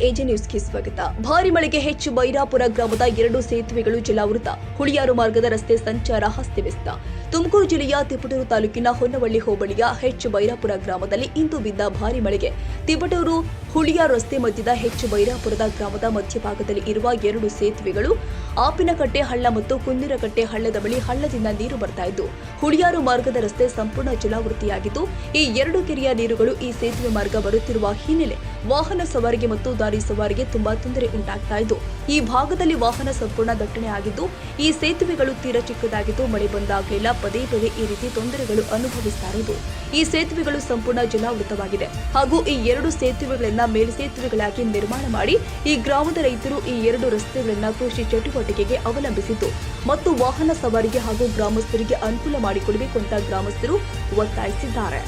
AJ ನ್ಯೂಸ್ಗೆ ಸ್ವಾಗತ. ಭಾರಿ ಮಳೆಗೆ ಹೆಚ್ಚು ಬೈರಾಪುರ ಗ್ರಾಮದ 2 ಸೇತುವೆಗಳು ಜಲಾವೃತ. ಹುಳಿಯಾರು ಮಾರ್ಗದ ರಸ್ತೆ ಸಂಚಾರ ಅಸ್ತವ್ಯಸ್ತ. ತುಮಕೂರು ಜಿಲ್ಲೆಯ ತಿಪಟೂರು ತಾಲೂಕಿನ ಹೊನ್ನವಳ್ಳಿ ಹೋಬಳಿಯ ಹೆಚ್ಚು ಬೈರಾಪುರ ಗ್ರಾಮದಲ್ಲಿ ಇಂದು ಬಿದ್ದ ಭಾರಿ ಮಳೆಗೆ ತಿಪಟೂರು ಹುಳಿಯಾರು ರಸ್ತೆ ಮಧ್ಯದ ಹೆಚ್ಚು ಬೈರಾಪುರದ ಗ್ರಾಮದ ಮಧ್ಯಭಾಗದಲ್ಲಿ ಇರುವ 2 ಸೇತುವೆಗಳು ಆಪಿನಕಟ್ಟೆ ಹಳ್ಳ ಮತ್ತು ಕುಂದಿರಕಟ್ಟೆ ಹಳ್ಳದ ಬಳಿ ಹಳ್ಳದಿಂದ ನೀರು ಬರ್ತಾ ಇದ್ದು ಹುಳಿಯಾರು ಮಾರ್ಗದ ರಸ್ತೆ ಸಂಪೂರ್ಣ ಜಲಾವೃತಿಯಾಗಿದ್ದು ಈ 2 ಕೆರೆಯ ನೀರುಗಳು ಈ ಸೇತುವೆ ಮಾರ್ಗ ಬರುತ್ತಿರುವ ಹಿನ್ನೆಲೆ ವಾಹನ ಸವಾರಿಗೆ ಮತ್ತು ದಾರಿ ಸವಾರಿಗೆ ತುಂಬಾ ತೊಂದರೆ ಉಂಟಾಗ್ತಾ ಇದ್ದು ಈ ಭಾಗದಲ್ಲಿ ವಾಹನ ಸಂಪೂರ್ಣ ದಟ್ಟಣೆ ಆಗಿದ್ದು ಈ ಸೇತುವೆಗಳು ತೀರಾ ಚಿಕ್ಕದಾಗಿದ್ದು ಮಳೆ ಬಂದಾಗಲೆಲ್ಲ ಪದೇ ಪದೇ ಈ ರೀತಿ ತೊಂದರೆಗಳು ಅನುಭವಿಸ್ತಾ ಇರುವುದು. ಈ ಸೇತುವೆಗಳು ಸಂಪೂರ್ಣ ಜಲಾವೃತವಾಗಿದೆ ಹಾಗೂ ಈ 2 ಸೇತುವೆಗಳನ್ನ ಮೇಲ್ಸೇತುವೆಗಳಾಗಿ ನಿರ್ಮಾಣ ಮಾಡಿ ಈ ಗ್ರಾಮದ ರೈತರು ಈ 2 ರಸ್ತೆಗಳನ್ನ ಕೃಷಿ ಚಟುವಟಿಕೆಗೆ ಅವಲಂಬಿಸಿದ್ದು ಮತ್ತು ವಾಹನ ಸವಾರಿಗೆ ಹಾಗೂ ಗ್ರಾಮಸ್ಥರಿಗೆ ಅನುಕೂಲ ಮಾಡಿಕೊಡಬೇಕು ಅಂತ ಗ್ರಾಮಸ್ಥರು ಒತ್ತಾಯಿಸಿದ್ದಾರೆ.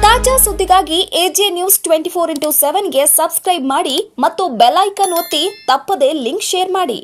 ತಾಜಾ ಸುದ್ದಿಗಾಗಿ ಎಜೆ ನ್ಯೂಸ್ 24x7 ಗೆ ಸಬ್ಸ್ಕ್ರೈಬ್ ಮಾಡಿ ಮತ್ತು ಬೆಲ್ ಐಕಾನ್ ಒತ್ತಿ ತಪ್ಪದೇ ಲಿಂಕ್ ಶೇರ್ ಮಾಡಿ.